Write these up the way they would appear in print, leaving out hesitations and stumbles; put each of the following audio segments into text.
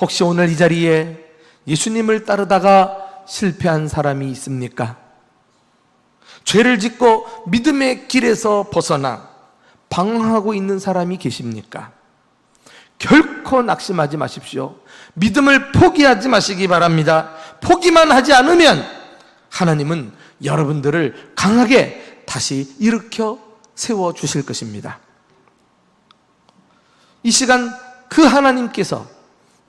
혹시 오늘 이 자리에 예수님을 따르다가 실패한 사람이 있습니까? 죄를 짓고 믿음의 길에서 벗어나 방황하고 있는 사람이 계십니까? 결코 낙심하지 마십시오. 믿음을 포기하지 마시기 바랍니다. 포기만 하지 않으면 하나님은 여러분들을 강하게 다시 일으켜 세워주실 것입니다. 이 시간 그 하나님께서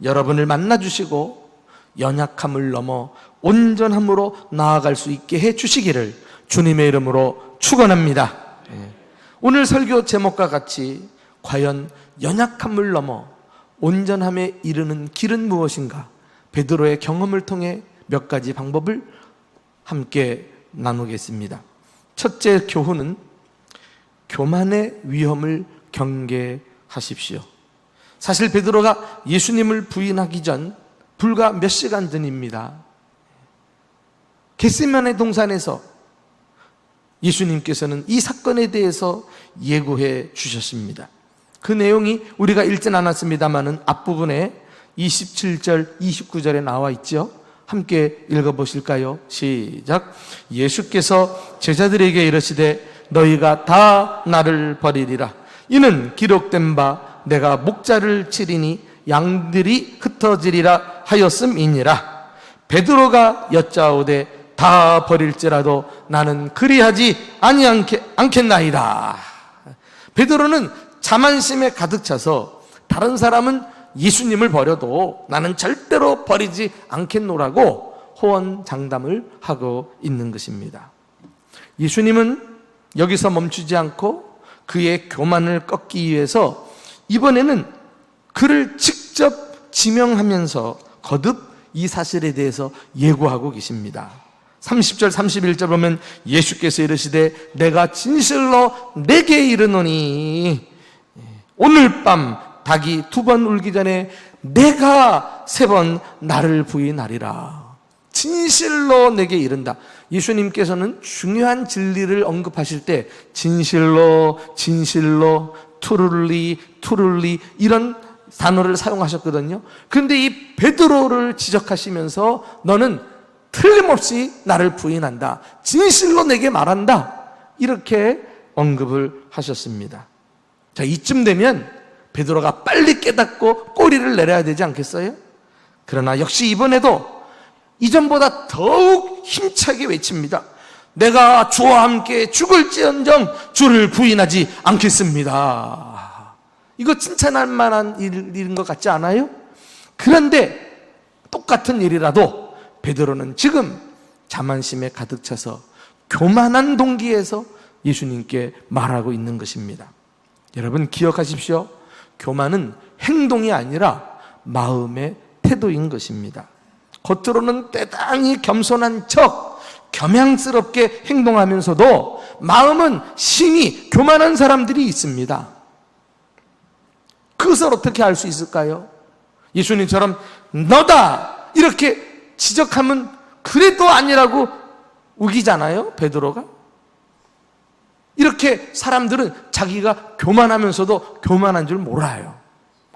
여러분을 만나주시고 연약함을 넘어 온전함으로 나아갈 수 있게 해주시기를 주님의 이름으로 축원합니다. 오늘 설교 제목과 같이 과연 연약함을 넘어 온전함에 이르는 길은 무엇인가? 베드로의 경험을 통해 몇 가지 방법을 함께 나누겠습니다. 첫째 교훈은 교만의 위험을 경계하십시오. 사실 베드로가 예수님을 부인하기 전 불과 몇 시간 전입니다. 겟세마네 동산에서 예수님께서는 이 사건에 대해서 예고해 주셨습니다. 그 내용이 우리가 읽진 않았습니다만은 앞부분에 27절, 29절에 나와 있죠. 함께 읽어보실까요? 시작. 예수께서 제자들에게 이르시되 너희가 다 나를 버리리라. 이는 기록된 바 내가 목자를 치리니 양들이 흩어지리라 하였음이니라. 베드로가 여짜오되 다 버릴지라도 나는 그리하지 않겠나이다. 베드로는 자만심에 가득 차서 다른 사람은 예수님을 버려도 나는 절대로 버리지 않겠노라고 호언장담을 하고 있는 것입니다. 예수님은 여기서 멈추지 않고 그의 교만을 꺾기 위해서 이번에는 그를 직접 지명하면서 거듭 이 사실에 대해서 예고하고 계십니다. 30절 31절 보면 예수께서 이르시되 내가 진실로 내게 이르노니 오늘 밤 닭이 2번 울기 전에 내가 3번 나를 부인하리라. 진실로 내게 이른다. 예수님께서는 중요한 진리를 언급하실 때 진실로, 진실로, truly, truly 이런 단어를 사용하셨거든요. 그런데 이 베드로를 지적하시면서 너는 틀림없이 나를 부인한다. 진실로 내게 말한다. 이렇게 언급을 하셨습니다. 자, 이쯤 되면 베드로가 빨리 깨닫고 꼬리를 내려야 되지 않겠어요? 그러나 역시 이번에도 이전보다 더욱 힘차게 외칩니다. 내가 주와 함께 죽을지언정 주를 부인하지 않겠습니다. 이거 칭찬할 만한 일인 것 같지 않아요? 그런데 똑같은 일이라도 베드로는 지금 자만심에 가득 차서 교만한 동기에서 예수님께 말하고 있는 것입니다. 여러분 기억하십시오. 교만은 행동이 아니라 마음의 태도인 것입니다. 겉으로는 대단히 겸손한 척 겸양스럽게 행동하면서도 마음은 심히 교만한 사람들이 있습니다. 그것을 어떻게 알 수 있을까요? 예수님처럼 너다 이렇게 지적하면 그래도 아니라고 우기잖아요, 베드로가. 이렇게 사람들은 자기가 교만하면서도 교만한 줄 몰라요.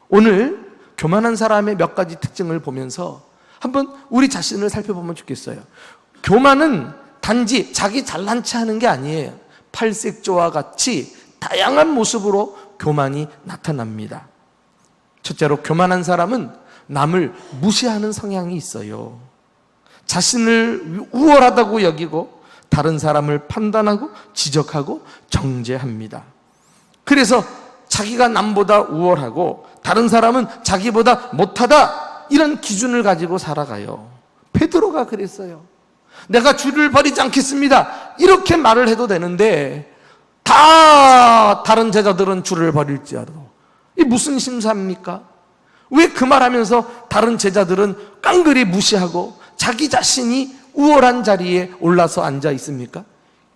오늘 교만한 사람의 몇 가지 특징을 보면서 한번 우리 자신을 살펴보면 좋겠어요. 교만은 단지 자기 잘난 체 하는 게 아니에요. 팔색조와 같이 다양한 모습으로 교만이 나타납니다. 첫째로 교만한 사람은 남을 무시하는 성향이 있어요. 자신을 우월하다고 여기고 다른 사람을 판단하고 지적하고 정죄합니다. 그래서 자기가 남보다 우월하고 다른 사람은 자기보다 못하다 이런 기준을 가지고 살아가요. 베드로가 그랬어요. 내가 주를 버리지 않겠습니다 이렇게 말을 해도 되는데 다 다른 제자들은 주를 버릴지라도 이 무슨 심사입니까? 왜 그 말하면서 다른 제자들은 깡그리 무시하고 자기 자신이 우월한 자리에 올라서 앉아 있습니까?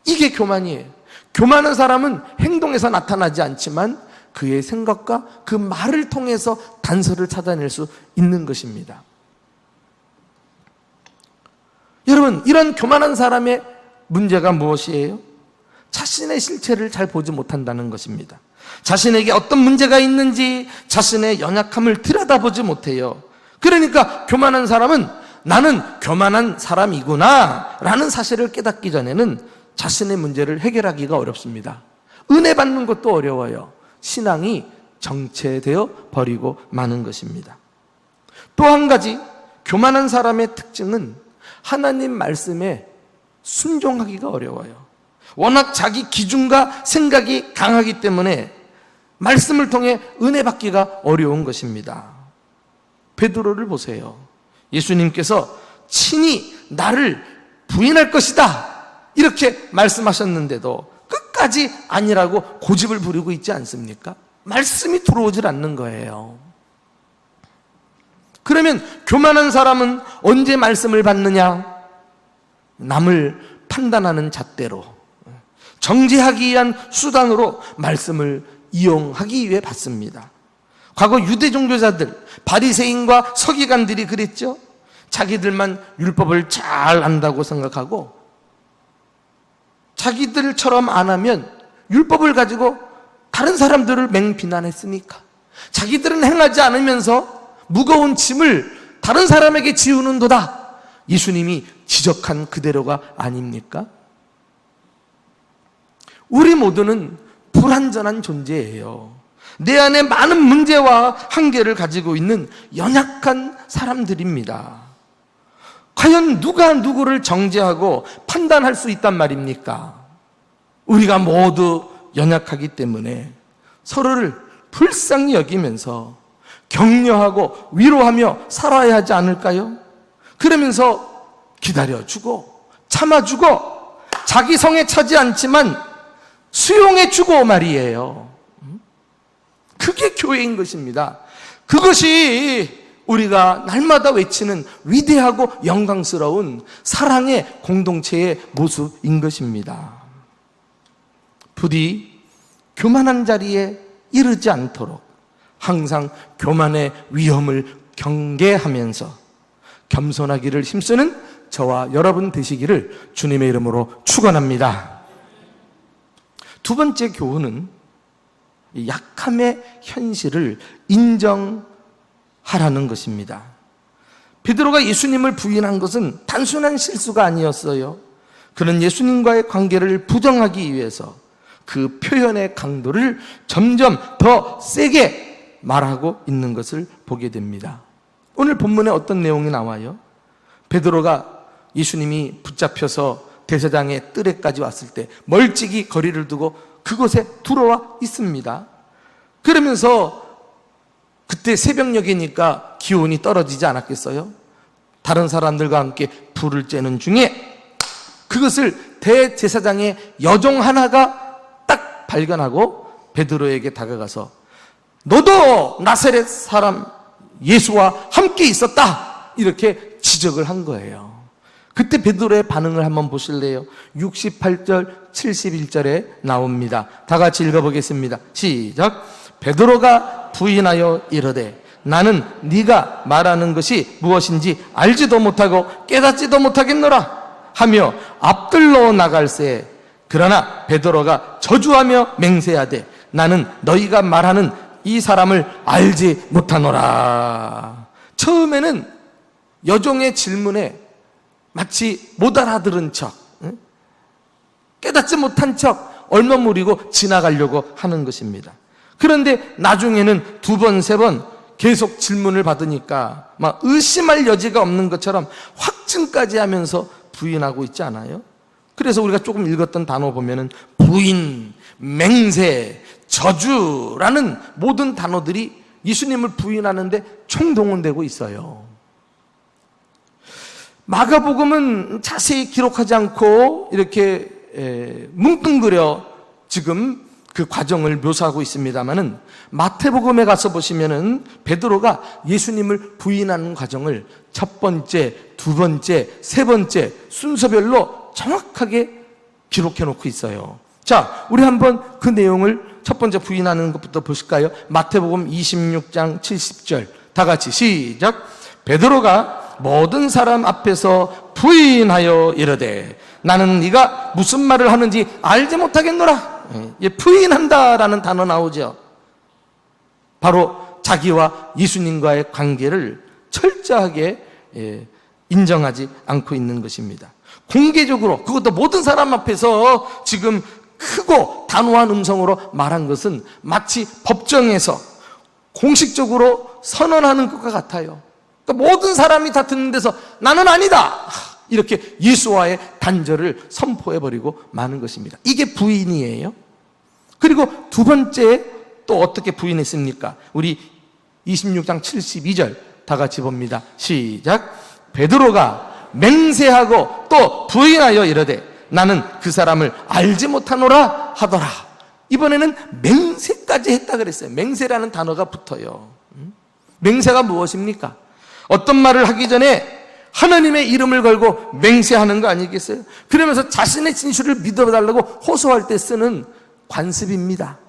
이게 교만이에요. 교만한 사람은 행동에서 나타나지 않지만 그의 생각과 그 말을 통해서 단서를 찾아낼 수 있는 것입니다. 여러분, 이런 교만한 사람의 문제가 무엇이에요? 자신의 실체를 잘 보지 못한다는 것입니다. 자신에게 어떤 문제가 있는지 자신의 연약함을 들여다보지 못해요. 그러니까 교만한 사람은 나는 교만한 사람이구나 라는 사실을 깨닫기 전에는 자신의 문제를 해결하기가 어렵습니다. 은혜 받는 것도 어려워요. 신앙이 정체되어 버리고 마는 것입니다. 또 한 가지 교만한 사람의 특징은 하나님 말씀에 순종하기가 어려워요. 워낙 자기 기준과 생각이 강하기 때문에 말씀을 통해 은혜 받기가 어려운 것입니다. 베드로를 보세요. 예수님께서 친히 나를 부인할 것이다 이렇게 말씀하셨는데도 끝까지 아니라고 고집을 부리고 있지 않습니까? 말씀이 들어오질 않는 거예요. 그러면 교만한 사람은 언제 말씀을 받느냐? 남을 판단하는 잣대로, 정죄하기 위한 수단으로 말씀을 이용하기 위해 받습니다. 과거 유대 종교자들, 바리새인과 서기관들이 그랬죠. 자기들만 율법을 잘 안다고 생각하고 자기들처럼 안 하면 율법을 가지고 다른 사람들을 맹비난했으니까 자기들은 행하지 않으면서 무거운 짐을 다른 사람에게 지우는도다. 예수님이 지적한 그대로가 아닙니까? 우리 모두는 불완전한 존재예요. 내 안에 많은 문제와 한계를 가지고 있는 연약한 사람들입니다. 과연 누가 누구를 정죄하고 판단할 수 있단 말입니까? 우리가 모두 연약하기 때문에 서로를 불쌍히 여기면서 격려하고 위로하며 살아야 하지 않을까요? 그러면서 기다려주고 참아주고 자기 성에 차지 않지만 수용해주고 말이에요. 그게 교회인 것입니다. 그것이 우리가 날마다 외치는 위대하고 영광스러운 사랑의 공동체의 모습인 것입니다. 부디 교만한 자리에 이르지 않도록 항상 교만의 위험을 경계하면서 겸손하기를 힘쓰는 저와 여러분 되시기를 주님의 이름으로 축원합니다. 두 번째 교훈은 약함의 현실을 인정하라는 것입니다. 베드로가 예수님을 부인한 것은 단순한 실수가 아니었어요. 그는 예수님과의 관계를 부정하기 위해서 그 표현의 강도를 점점 더 세게 말하고 있는 것을 보게 됩니다. 오늘 본문에 어떤 내용이 나와요? 베드로가 예수님이 붙잡혀서 대제사장의 뜰에까지 왔을 때 멀찍이 거리를 두고 그곳에 들어와 있습니다. 그러면서 그때 새벽녘이니까 기온이 떨어지지 않았겠어요? 다른 사람들과 함께 불을 쬐는 중에 그것을 대제사장의 여종 하나가 딱 발견하고 베드로에게 다가가서 너도 나사렛 사람 예수와 함께 있었다 이렇게 지적을 한 거예요. 그때 베드로의 반응을 한번 보실래요? 68절 71절에 나옵니다. 다 같이 읽어보겠습니다. 시작. 베드로가 부인하여 이르되 나는 네가 말하는 것이 무엇인지 알지도 못하고 깨닫지도 못하겠노라 하며 앞들러 나갈새 그러나 베드로가 저주하며 맹세하되 나는 너희가 말하는 이 사람을 알지 못하노라. 처음에는 여종의 질문에 마치 못 알아들은 척, 깨닫지 못한 척 얼머무리고 지나가려고 하는 것입니다. 그런데 나중에는 두 번, 세 번 계속 질문을 받으니까 막 의심할 여지가 없는 것처럼 확증까지 하면서 부인하고 있지 않아요? 그래서 우리가 조금 읽었던 단어 보면은 부인, 맹세, 저주라는 모든 단어들이 예수님을 부인하는데 총동원되고 있어요. 마가복음은 자세히 기록하지 않고 이렇게 뭉뚱그려 지금 그 과정을 묘사하고 있습니다만은 마태복음에 가서 보시면은 베드로가 예수님을 부인하는 과정을 첫 번째, 두 번째, 세 번째 순서별로 정확하게 기록해 놓고 있어요. 자, 우리 한번 그 내용을 첫 번째 부인하는 것부터 보실까요? 마태복음 26장 70절 다 같이 시작. 베드로가 모든 사람 앞에서 부인하여 이르되 나는 네가 무슨 말을 하는지 알지 못하겠노라. 부인한다라는 단어 나오죠. 바로 자기와 예수님과의 관계를 철저하게 인정하지 않고 있는 것입니다. 공개적으로, 그것도 모든 사람 앞에서 지금 크고 단호한 음성으로 말한 것은 마치 법정에서 공식적으로 선언하는 것과 같아요. 그러니까 모든 사람이 다 듣는 데서 나는 아니다, 이렇게 예수와의 단절을 선포해버리고 마는 것입니다. 이게 부인이에요. 그리고 두 번째 또 어떻게 부인했습니까? 우리 26장 72절 다 같이 봅니다. 시작. 베드로가 맹세하고 또 부인하여 이르되 나는 그 사람을 알지 못하노라 하더라. 이번에는 맹세까지 했다 그랬어요. 맹세라는 단어가 붙어요. 맹세가 무엇입니까? 어떤 말을 하기 전에 하나님의 이름을 걸고 맹세하는 거 아니겠어요? 그러면서 자신의 진술을 믿어달라고 호소할 때 쓰는 관습입니다.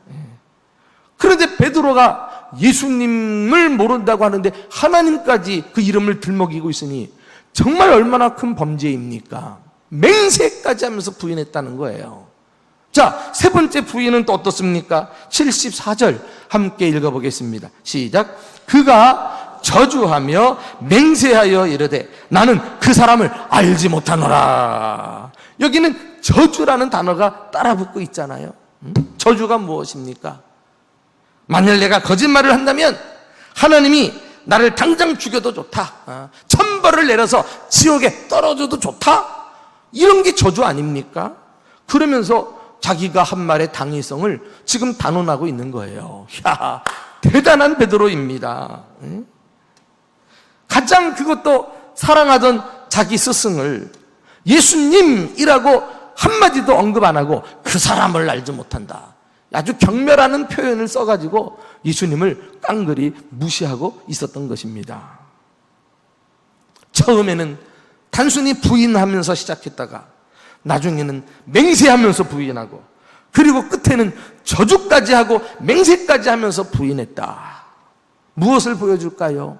그런데 베드로가 예수님을 모른다고 하는데 하나님까지 그 이름을 들먹이고 있으니 정말 얼마나 큰 범죄입니까? 맹세까지 하면서 부인했다는 거예요. 자, 세 번째 부인은 또 어떻습니까? 74절 함께 읽어보겠습니다. 시작. 그가 저주하며 맹세하여 이르되 나는 그 사람을 알지 못하노라. 여기는 저주라는 단어가 따라붙고 있잖아요. 저주가 무엇입니까? 만일 내가 거짓말을 한다면 하나님이 나를 당장 죽여도 좋다, 천벌을 내려서 지옥에 떨어져도 좋다, 이런 게 저주 아닙니까? 그러면서 자기가 한 말의 당위성을 지금 단언하고 있는 거예요. 야, 대단한 베드로입니다. 가장 그것도 사랑하던 자기 스승을 예수님이라고 한마디도 언급 안 하고 그 사람을 알지 못한다, 아주 경멸하는 표현을 써가지고 예수님을 깡그리 무시하고 있었던 것입니다. 처음에는 단순히 부인하면서 시작했다가 나중에는 맹세하면서 부인하고, 그리고 끝에는 저주까지 하고 맹세까지 하면서 부인했다. 무엇을 보여줄까요?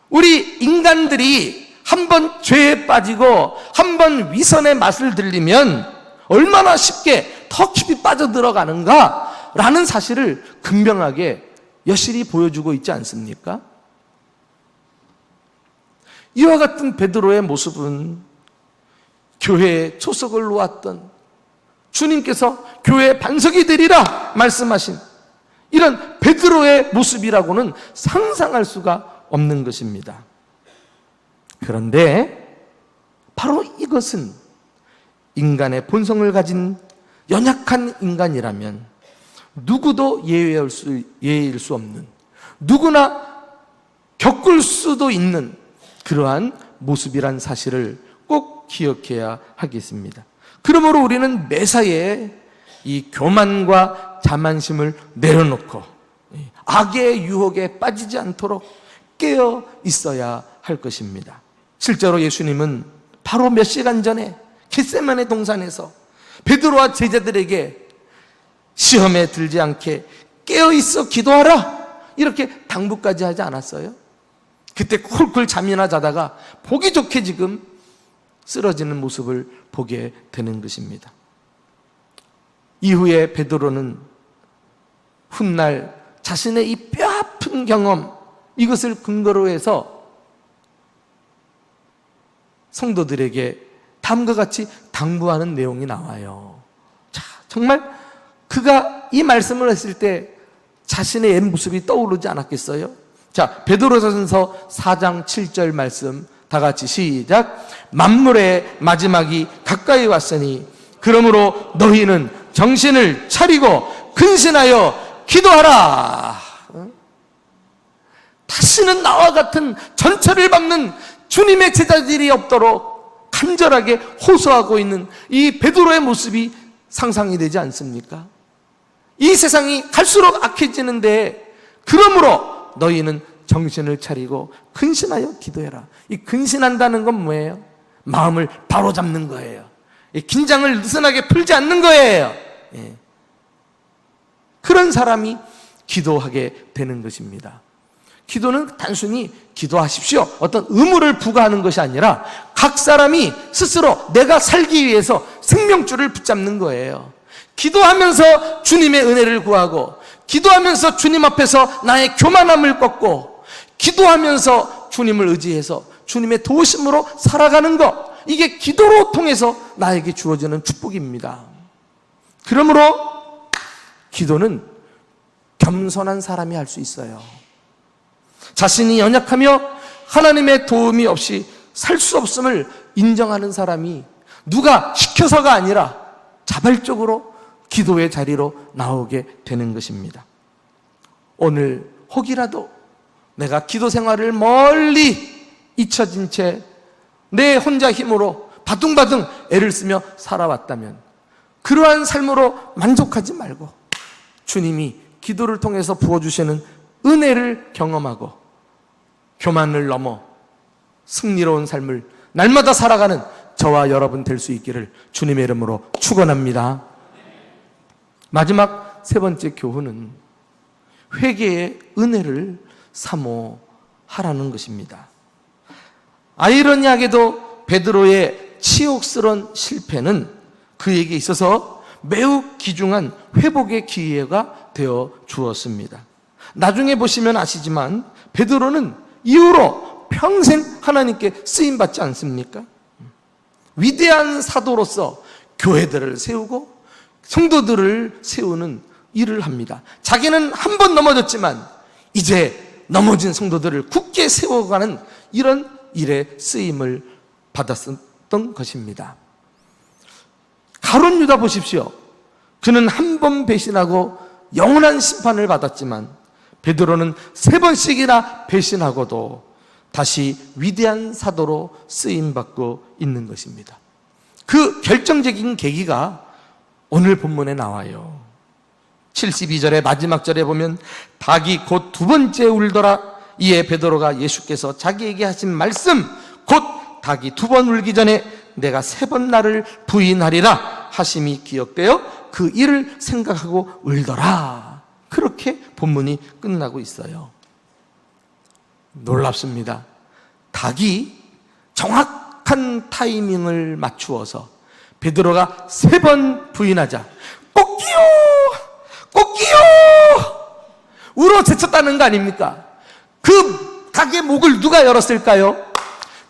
우리 인간들이 한번 죄에 빠지고 한번 위선의 맛을 들리면 얼마나 쉽게 더 깊이 빠져들어가는가 라는 사실을 극명하게 여실히 보여주고 있지 않습니까? 이와 같은 베드로의 모습은 교회에 초석을 놓았던 주님께서 교회의 반석이 되리라 말씀하신 이런 베드로의 모습이라고는 상상할 수가 없는 것입니다. 그런데 바로 이것은 인간의 본성을 가진 연약한 인간이라면 누구도 예외일 수 없는, 누구나 겪을 수도 있는 그러한 모습이란 사실을 꼭 기억해야 하겠습니다. 그러므로 우리는 매사에 이 교만과 자만심을 내려놓고 악의 유혹에 빠지지 않도록 깨어 있어야 할 것입니다. 실제로 예수님은 바로 몇 시간 전에 겟세마네 동산에서 베드로와 제자들에게 시험에 들지 않게 깨어 있어 기도하라, 이렇게 당부까지 하지 않았어요? 그때 쿨쿨 잠이나 자다가 보기 좋게 지금 쓰러지는 모습을 보게 되는 것입니다. 이후에 베드로는 훗날 자신의 이 뼈아픈 경험, 이것을 근거로 해서 성도들에게 다음과 같이 당부하는 내용이 나와요. 자, 정말 그가 이 말씀을 했을 때 자신의 옛 모습이 떠오르지 않았겠어요? 자, 베드로전서 4장 7절 말씀 다 같이 시작. 만물의 마지막이 가까이 왔으니 그러므로 너희는 정신을 차리고 근신하여 기도하라. 다시는 나와 같은 전철을 밟는 주님의 제자들이 없도록 간절하게 호소하고 있는 이 베드로의 모습이 상상이 되지 않습니까? 이 세상이 갈수록 악해지는데 그러므로 너희는 정신을 차리고 근신하여 기도해라. 이 근신한다는 건 뭐예요? 마음을 바로잡는 거예요. 이 긴장을 느슨하게 풀지 않는 거예요. 예. 그런 사람이 기도하게 되는 것입니다. 기도는 단순히 기도하십시오, 어떤 의무를 부과하는 것이 아니라 각 사람이 스스로 내가 살기 위해서 생명줄을 붙잡는 거예요. 기도하면서 주님의 은혜를 구하고, 기도하면서 주님 앞에서 나의 교만함을 꺾고, 기도하면서 주님을 의지해서 주님의 도우심으로 살아가는 것, 이게 기도로 통해서 나에게 주어지는 축복입니다. 그러므로 기도는 겸손한 사람이 할 수 있어요. 자신이 연약하며 하나님의 도움이 없이 살 수 없음을 인정하는 사람이 누가 시켜서가 아니라 자발적으로 기도의 자리로 나오게 되는 것입니다. 오늘 혹이라도 내가 기도 생활을 멀리 잊혀진 채 내 혼자 힘으로 바둥바둥 애를 쓰며 살아왔다면 그러한 삶으로 만족하지 말고 주님이 기도를 통해서 부어주시는 은혜를 경험하고 교만을 넘어 승리로운 삶을 날마다 살아가는 저와 여러분 될 수 있기를 주님의 이름으로 축원합니다. 마지막 세 번째 교훈은 회개의 은혜를 사모하라는 것입니다. 아이러니하게도 베드로의 치욕스러운 실패는 그에게 있어서 매우 귀중한 회복의 기회가 되어 주었습니다. 나중에 보시면 아시지만 베드로는 이후로 평생 하나님께 쓰임받지 않습니까? 위대한 사도로서 교회들을 세우고 성도들을 세우는 일을 합니다. 자기는 한 번 넘어졌지만 이제 넘어진 성도들을 굳게 세워가는 이런 일에 쓰임을 받았었던 것입니다. 가룟 유다 보십시오. 그는 한 번 배신하고 영원한 심판을 받았지만 베드로는 3번씩이나 배신하고도 다시 위대한 사도로 쓰임받고 있는 것입니다. 그 결정적인 계기가 오늘 본문에 나와요. 72절의 마지막 절에 보면 닭이 곧 2번째 울더라. 이에 베드로가 예수께서 자기에게 하신 말씀, 곧 닭이 2번 울기 전에 내가 3번 나를 부인하리라 하심이 기억되어 그 일을 생각하고 울더라. 그렇게 본문이 끝나고 있어요. 놀랍습니다. 닭이 정확한 타이밍을 맞추어서 베드로가 3번 부인하자 꼭기요 꼭기요 울어 제쳤다는 거 아닙니까? 그 닭의 목을 누가 열었을까요?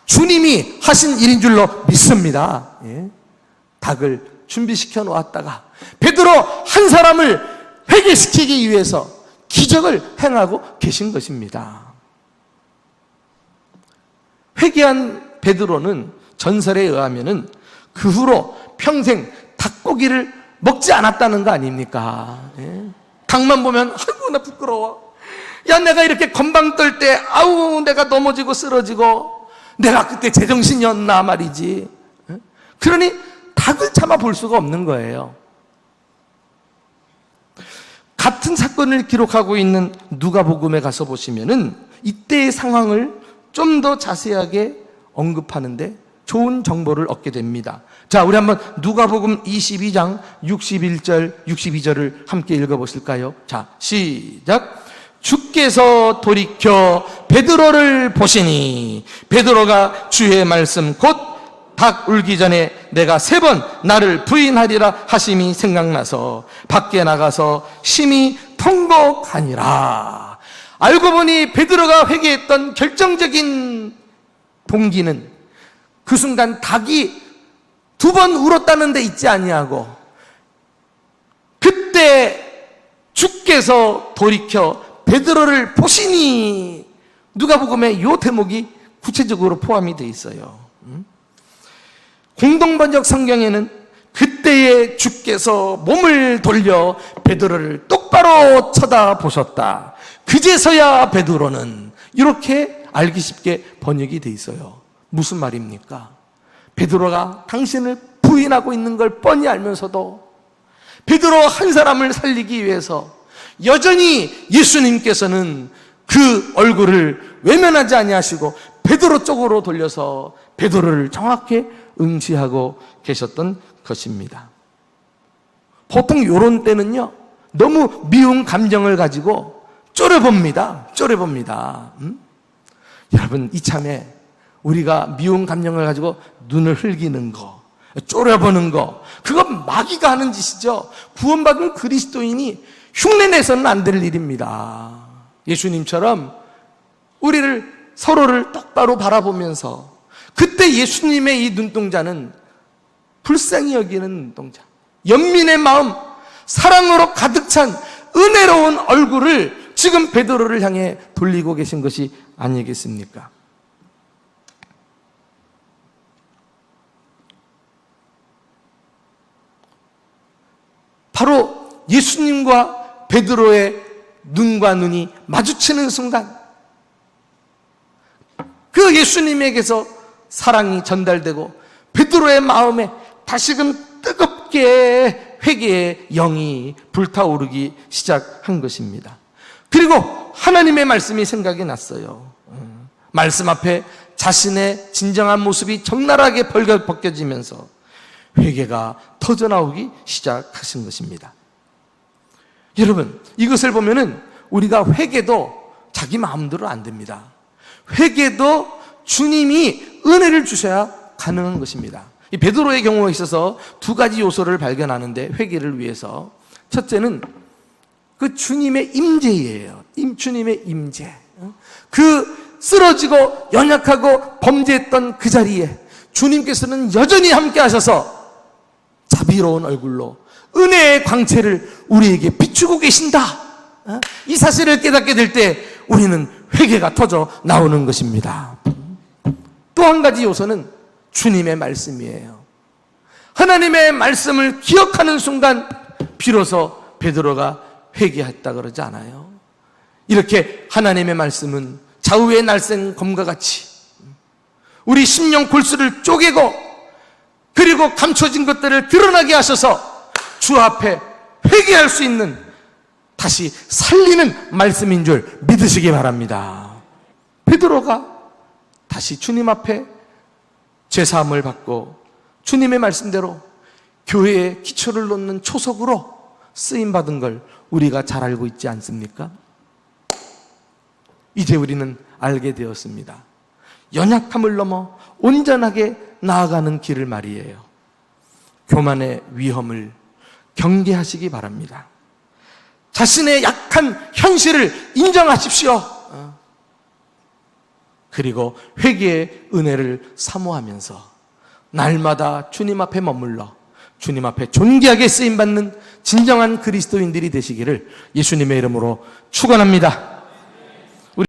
주님이 하신 일인 줄로 믿습니다. 예. 닭을 준비시켜 놓았다가 베드로 한 사람을 회개시키기 위해서 기적을 행하고 계신 것입니다. 회개한 베드로는 전설에 의하면은 그 후로 평생 닭고기를 먹지 않았다는 거 아닙니까? 예. 닭만 보면 아이고 나 부끄러워. 야 내가 이렇게 건방 떨 때 아우 내가 넘어지고 쓰러지고 내가 그때 제정신이었나 말이지. 예? 그러니 닭을 참아 볼 수가 없는 거예요. 같은 사건을 기록하고 있는 누가복음에 가서 보시면은 이때의 상황을 좀 더 자세하게 언급하는데 좋은 정보를 얻게 됩니다. 자, 우리 한번 누가복음 22장 61절, 62절을 함께 읽어보실까요? 자, 시작. 주께서 돌이켜 베드로를 보시니 베드로가 주의 말씀 곧 닭 울기 전에 내가 3번 나를 부인하리라 하심이 생각나서 밖에 나가서 심히 통곡하니라. 알고 보니 베드로가 회개했던 결정적인 동기는 그 순간 닭이 2번 울었다는 데 있지 아니하고 그때 주께서 돌이켜 베드로를 보시니 누가복음에 이 대목이 구체적으로 포함이 되어 있어요. 공동번역 성경에는 그때의 주께서 몸을 돌려 베드로를 똑바로 쳐다보셨다. 그제서야 베드로는 이렇게 알기 쉽게 번역이 되어 있어요. 무슨 말입니까? 베드로가 당신을 부인하고 있는 걸 뻔히 알면서도 베드로 한 사람을 살리기 위해서 여전히 예수님께서는 그 얼굴을 외면하지 아니하시고 베드로 쪽으로 돌려서 베드로를 정확히 응시하고 계셨던 것입니다. 보통 이런 때는요 너무 미운 감정을 가지고 쪼려봅니다. 여러분 이참에 우리가 미운 감정을 가지고 눈을 흘기는 거, 쪼려보는 거, 그건 마귀가 하는 짓이죠. 구원받은 그리스도인이 흉내내서는 안 될 일입니다. 예수님처럼 우리를 서로를 똑바로 바라보면서 그때 예수님의 이 눈동자는 불쌍히 여기는 눈동자, 연민의 마음, 사랑으로 가득 찬 은혜로운 얼굴을 지금 베드로를 향해 돌리고 계신 것이 아니겠습니까? 바로 예수님과 베드로의 눈과 눈이 마주치는 순간 그 예수님에게서 사랑이 전달되고 베드로의 마음에 다시금 뜨겁게 회개의 영이 불타오르기 시작한 것입니다. 그리고 하나님의 말씀이 생각이 났어요. 말씀 앞에 자신의 진정한 모습이 적나라하게 벗겨지면서 회개가 터져나오기 시작하신 것입니다. 여러분, 이것을 보면은 우리가 회개도 자기 마음대로 안 됩니다. 회개도 주님이 은혜를 주셔야 가능한 것입니다. 이 베드로의 경우에 있어서 두 가지 요소를 발견하는데, 회개를 위해서 첫째는 그 주님의 임재예요. 주님의 임재. 그 쓰러지고 연약하고 범죄했던 그 자리에 주님께서는 여전히 함께 하셔서 자비로운 얼굴로 은혜의 광채를 우리에게 비추고 계신다. 이 사실을 깨닫게 될 때 우리는 회개가 터져 나오는 것입니다. 또 한 가지 요소는 주님의 말씀이에요. 하나님의 말씀을 기억하는 순간 비로소 베드로가 회개했다 그러지 않아요? 이렇게 하나님의 말씀은 좌우의 날쌘 검과 같이 우리 심령 골수를 쪼개고 그리고 감춰진 것들을 드러나게 하셔서 주 앞에 회개할 수 있는, 다시 살리는 말씀인 줄 믿으시기 바랍니다. 베드로가 다시 주님 앞에 죄사함을 받고 주님의 말씀대로 교회의 기초를 놓는 초석으로 쓰임받은 걸 우리가 잘 알고 있지 않습니까? 이제 우리는 알게 되었습니다. 연약함을 넘어 온전하게 나아가는 길을 말이에요. 교만의 위험을 경계하시기 바랍니다. 자신의 약한 현실을 인정하십시오. 그리고 회개의 은혜를 사모하면서 날마다 주님 앞에 머물러 주님 앞에 존귀하게 쓰임받는 진정한 그리스도인들이 되시기를 예수님의 이름으로 축원합니다.